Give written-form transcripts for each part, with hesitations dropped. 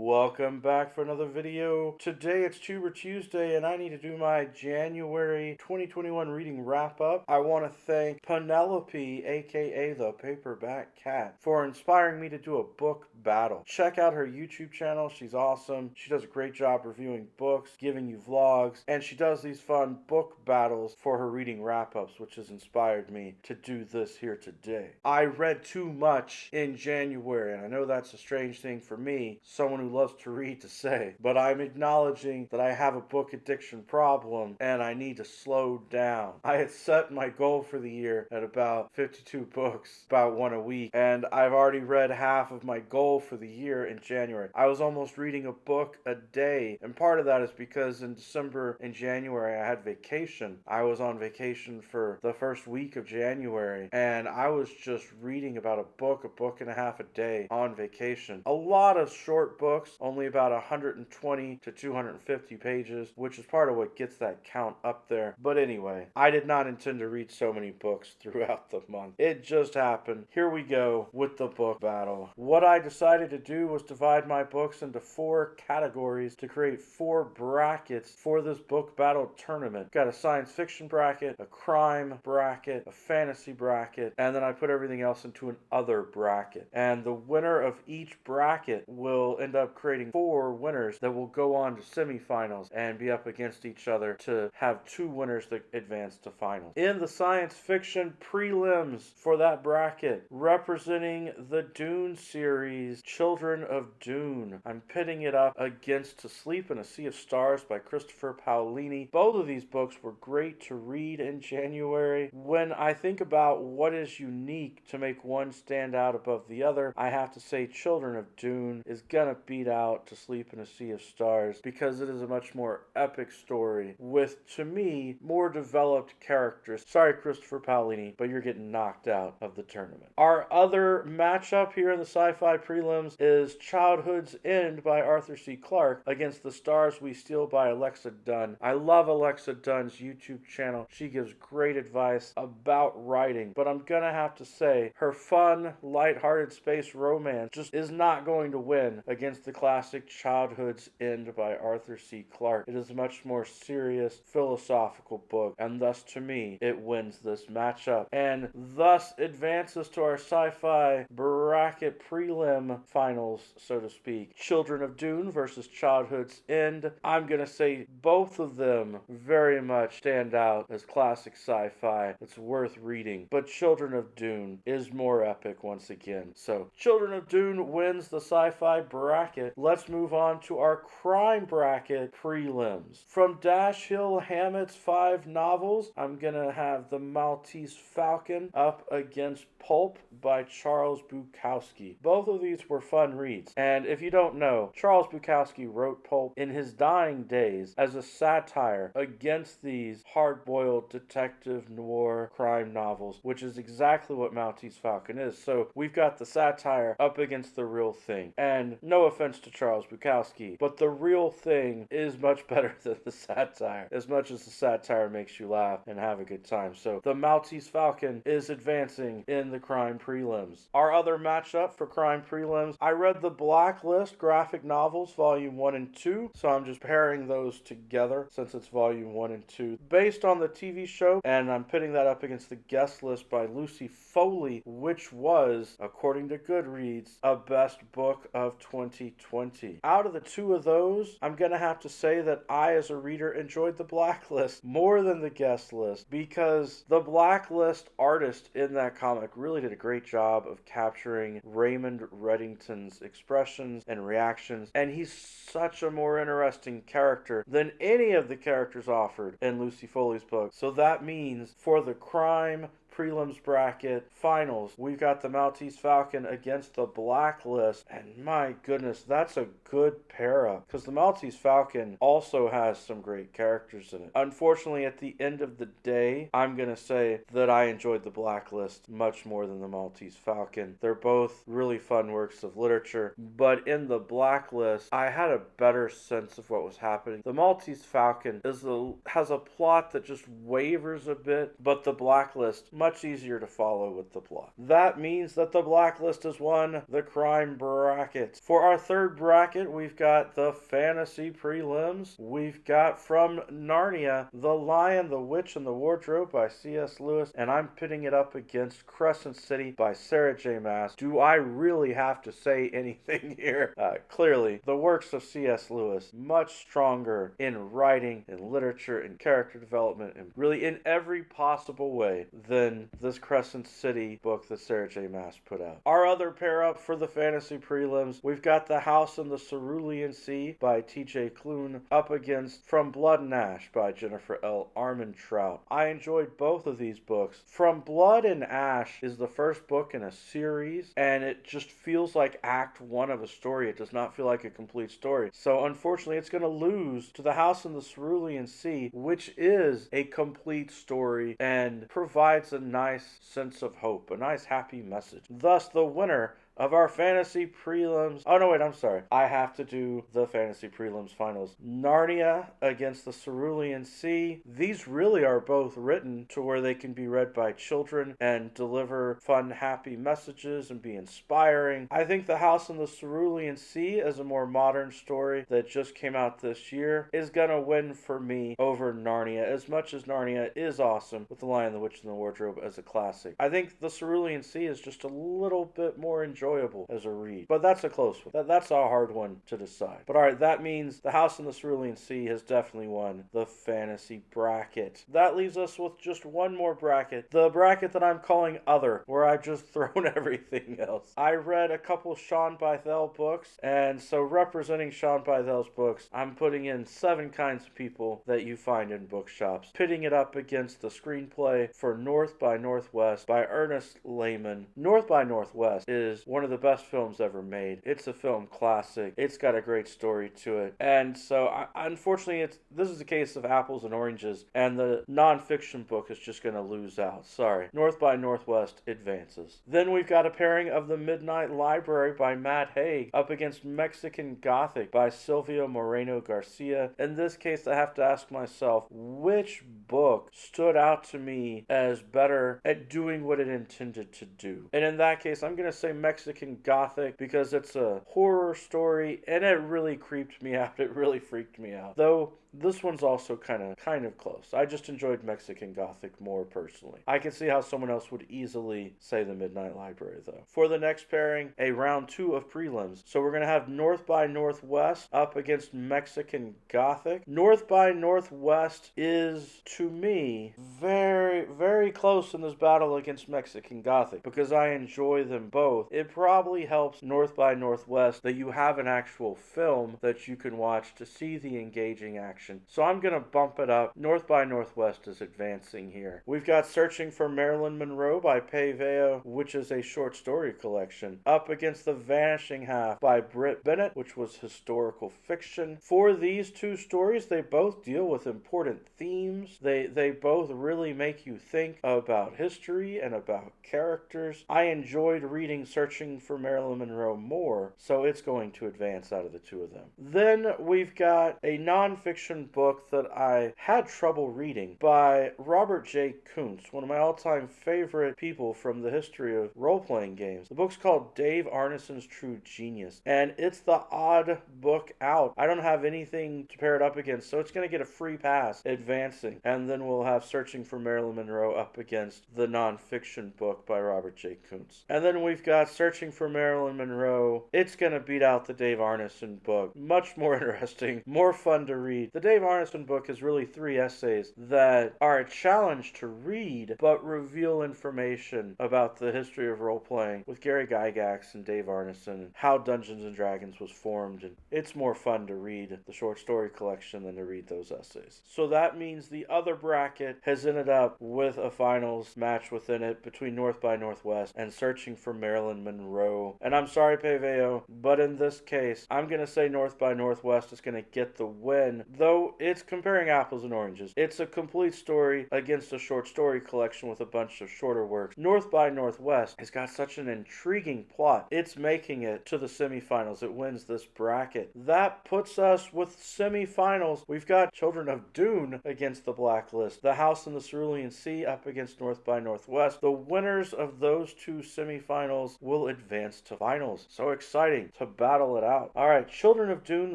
Welcome back for another video. Today it's Tuber Tuesday and I need to do my January 2021 reading wrap up. I want to thank Penelope, aka the Paperback Cat, for inspiring me to do a book battle. Check out her YouTube channel, she's awesome. She does a great job reviewing books, giving you vlogs, and she does these fun book battles for her reading wrap ups, which has inspired me to do this here today. I read too much in January, and I know that's a strange thing for me, someone who loves to read, to say, but I'm acknowledging that I have a book addiction problem and I need to slow down. I had set my goal for the year at about 52 books, about one a week, and I've already read half of my goal for the year in January. I was almost reading a book a day, and part of that is because in December and January I had vacation. I was on vacation for the first week of January, and I was just reading about a book and a half a day on vacation. A lot of short books, only about 120 to 250 pages, which is part of what gets that count up there. But anyway, I did not intend to read so many books throughout the month. It just happened. Here we go with the book battle. What I decided to do was divide my books into 4 categories to create 4 brackets for this book battle tournament. Got a science fiction bracket, a crime bracket, a fantasy bracket, and then I put everything else into an other bracket. And the winner of each bracket will end up creating 4 winners that will go on to semifinals and be up against each other to have 2 winners that advance to finals. In the science fiction prelims for that bracket, representing the Dune series, Children of Dune, I'm pitting it up against To Sleep in a Sea of Stars by Christopher Paolini. Both of these books were great to read in January. When I think about what is unique to make one stand out above the other, I have to say Children of Dune is gonna beat out To Sleep in a Sea of Stars because it is a much more epic story with, to me, more developed characters. Sorry, Christopher Paolini, but you're getting knocked out of the tournament. Our other matchup here in the sci-fi prelims is Childhood's End by Arthur C. Clarke against The Stars We Steal by Alexa Dunn. I love Alexa Dunn's YouTube channel. She gives great advice about writing, but I'm gonna have to say her fun, lighthearted space romance just is not going to win against the classic Childhood's End by Arthur C. Clarke. It is a much more serious, philosophical book, and thus, to me, it wins this matchup, and thus advances to our sci-fi bracket prelim finals, so to speak. Children of Dune versus Childhood's End. I'm gonna say both of them very much stand out as classic sci-fi. It's worth reading, but Children of Dune is more epic once again. So, Children of Dune wins the sci-fi bracket. Let's move on to our crime bracket prelims. From Dashiell Hammett's 5 novels, I'm gonna have The Maltese Falcon up against Pulp by Charles Bukowski. Both of these were fun reads, and if you don't know, Charles Bukowski wrote Pulp in his dying days as a satire against these hard-boiled detective noir crime novels, which is exactly what Maltese Falcon is. So we've got the satire up against the real thing, and no offense to Charles Bukowski, but the real thing is much better than the satire, as much as the satire makes you laugh and have a good time. So the Maltese Falcon is advancing in the crime prelims. Our other matchup for crime prelims, I read the Blacklist graphic novels volume 1 and 2, so I'm just pairing those together since it's volume 1 and 2 based on the TV show, and I'm pitting that up against the guest list by Lucy Foley, which was, according to Goodreads, a best book of 2020. Out of the 2 of those, I'm gonna have to say that I, as a reader, enjoyed the Blacklist more than the guest list, because the Blacklist artist in that comic really did a great job of capturing Raymond Reddington's expressions and reactions, and he's such a more interesting character than any of the characters offered in Lucy Foley's book. So that means for the crime prelims bracket finals, we've got the Maltese Falcon against the Blacklist, and my goodness, that's a good pair-up, because the Maltese Falcon also has some great characters in it. Unfortunately, at the end of the day, I'm gonna say that I enjoyed the Blacklist much more than the Maltese Falcon. They're both really fun works of literature, but in the Blacklist, I had a better sense of what was happening. The Maltese Falcon has a plot that just wavers a bit, but the Blacklist, much much easier to follow with the plot. That means that the blacklist has won the crime bracket. For our third bracket, we've got the fantasy prelims. We've got from Narnia, The Lion, the Witch, and the Wardrobe by C.S. Lewis, and I'm pitting it up against Crescent City by Sarah J. Maas. Do I really have to say anything here? Clearly, the works of C.S. Lewis, much stronger in writing, in literature, in character development, and really in every possible way than this Crescent City book that Sarah J. Maas put out. Our other pair up for the fantasy prelims, we've got The House in the Cerulean Sea by T.J. Klune up against From Blood and Ash by Jennifer L. Armentrout. I enjoyed both of these books. From Blood and Ash is the first book in a series, and it just feels like act one of a story. It does not feel like a complete story. So unfortunately, it's going to lose to The House in the Cerulean Sea, which is a complete story and provides a nice sense of hope, a nice happy message. Thus, the winner of our fantasy prelims. Oh, no, wait, I'm sorry. I have to do the fantasy prelims finals. Narnia against the Cerulean Sea. These really are both written to where they can be read by children and deliver fun, happy messages and be inspiring. I think The House in the Cerulean Sea, as a more modern story that just came out this year, is gonna win for me over Narnia, as much as Narnia is awesome with The Lion, the Witch, and the Wardrobe as a classic. I think the Cerulean Sea is just a little bit more enjoyable as a read. But that's a close one. That's a hard one to decide. But alright, that means The House in the Cerulean Sea has definitely won the fantasy bracket. That leaves us with just one more bracket. The bracket that I'm calling Other, where I've just thrown everything else. I read a couple Sean Bythell books, and so representing Sean Bythell's books, I'm putting in 7 kinds of people that you find in bookshops, pitting it up against the screenplay for North by Northwest by Ernest Lehman. North by Northwest is one of the best films ever made. It's a film classic. It's got a great story to it. And so, unfortunately, this is a case of apples and oranges, and the nonfiction book is just going to lose out. Sorry. North by Northwest advances. Then we've got a pairing of The Midnight Library by Matt Haig up against Mexican Gothic by Silvia Moreno Garcia. In this case, I have to ask myself, which book stood out to me as better at doing what it intended to do? And in that case, I'm going to say Mexican Gothic because it's a horror story and it really creeped me out. It really freaked me out. Though this one's also kind of close. I just enjoyed Mexican Gothic more personally. I can see how someone else would easily say The Midnight Library though. For the next pairing, a round 2 of prelims. So we're going to have North by Northwest up against Mexican Gothic. North by Northwest is, to me, very, very close in this battle against Mexican Gothic because I enjoy them both. It probably helps North by Northwest that you have an actual film that you can watch to see the engaging action. So I'm going to bump it up. North by Northwest is advancing here. We've got Searching for Marilyn Monroe by Pei Veo, which is a short story collection, up against The Vanishing Half by Britt Bennett, which was historical fiction. For these two stories, they both deal with important themes. They both really make you think about history and about characters. I enjoyed reading Searching for Marilyn Monroe more, so it's going to advance out of the two of them. Then we've got a nonfiction book that I had trouble reading by Robert J. Kuntz, one of my all-time favorite people from the history of role-playing games. The book's called Dave Arneson's True Genius, and it's the odd book out. I don't have anything to pair it up against, so it's going to get a free pass advancing. And then we'll have Searching for Marilyn Monroe up against the nonfiction book by Robert J. Kuntz. And then we've got Searching for Marilyn Monroe. It's going to beat out the Dave Arneson book. Much more interesting, more fun to read. The Dave Arneson book is really 3 essays that are a challenge to read, but reveal information about the history of role-playing with Gary Gygax and Dave Arneson, and how Dungeons & Dragons was formed, and it's more fun to read the short story collection than to read those essays. So that means the other bracket has ended up with a finals match within it between North by Northwest and Searching for Marilyn Monroe. And I'm sorry, Pei Veo, but in this case, I'm going to say North by Northwest is going to get the win, though though it's comparing apples and oranges. It's a complete story against a short story collection with a bunch of shorter works. North by Northwest has got such an intriguing plot. It's making it to the semifinals. It wins this bracket. That puts us with semifinals. We've got Children of Dune against the Blacklist. The House in the Cerulean Sea up against North by Northwest. The winners of those two semifinals will advance to finals. So exciting to battle it out. Alright, Children of Dune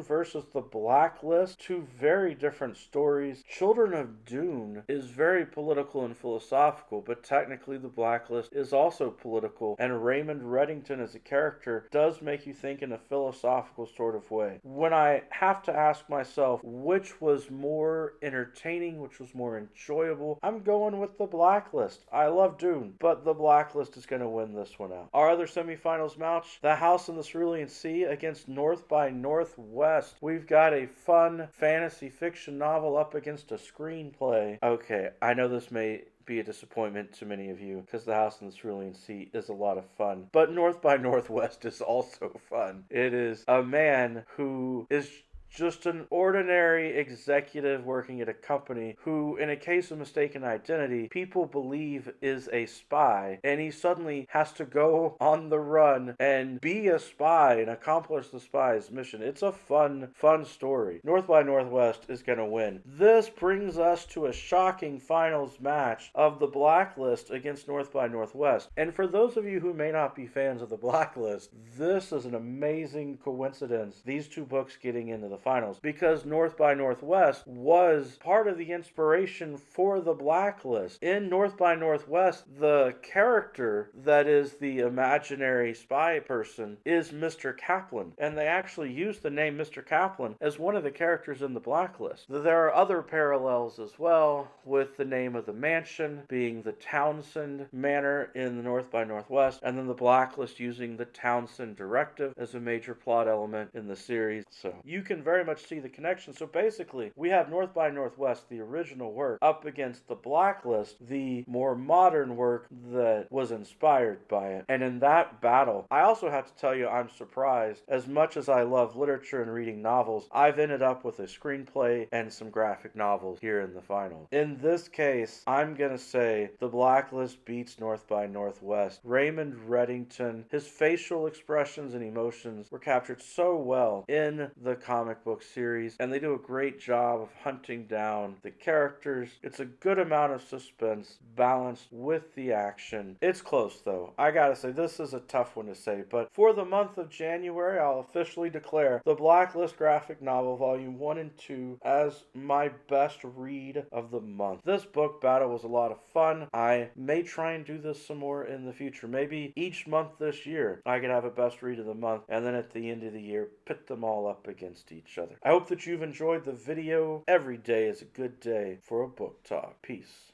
versus the Blacklist. Two very different stories. Children of Dune is very political and philosophical, but technically the Blacklist is also political, and Raymond Reddington as a character does make you think in a philosophical sort of way. When I have to ask myself which was more entertaining, which was more enjoyable, I'm going with the Blacklist. I love Dune, but the Blacklist is going to win this one out. Our other semifinals match, The House in the Cerulean Sea against North by Northwest. We've got a fun fantasy fiction novel up against a screenplay. Okay, I know this may be a disappointment to many of you because The House in the Cerulean Sea is a lot of fun, but North by Northwest is also fun. It is a man who is just an ordinary executive working at a company who, in a case of mistaken identity, people believe is a spy, and he suddenly has to go on the run and be a spy and accomplish the spy's mission. It's a fun story. North by Northwest is going to win. This brings us to a shocking finals match of the Blacklist against North by Northwest. And for those of you who may not be fans of the Blacklist, this is an amazing coincidence, these two books getting into the finals, because North by Northwest was part of the inspiration for the Blacklist. In North by Northwest, the character that is the imaginary spy person is Mr. Kaplan, and they actually use the name Mr. Kaplan as one of the characters in the Blacklist. There are other parallels as well, with the name of the mansion being the Townsend Manor in the North by Northwest, and then the Blacklist using the Townsend Directive as a major plot element in the series. So you can very much see the connection. So basically, we have North by Northwest, the original work, up against the Blacklist, the more modern work that was inspired by it. And in that battle, I also have to tell you, I'm surprised. As much as I love literature and reading novels, I've ended up with a screenplay and some graphic novels here in the finals. In this case, I'm gonna say the Blacklist beats North by Northwest. Raymond Reddington, his facial expressions and emotions were captured so well in the comic book series, and they do a great job of hunting down the characters. It's a good amount of suspense balanced with the action. It's close though. I gotta say, this is a tough one to say, but for the month of January, I'll officially declare the Blacklist graphic novel volume 1 and 2 as my best read of the month. This book battle was a lot of fun. I may try and do this some more in the future. Maybe each month this year I could have a best read of the month, and then at the end of the year pit them all up against each other. I hope that you've enjoyed the video. Every day is a good day for a book talk. Peace.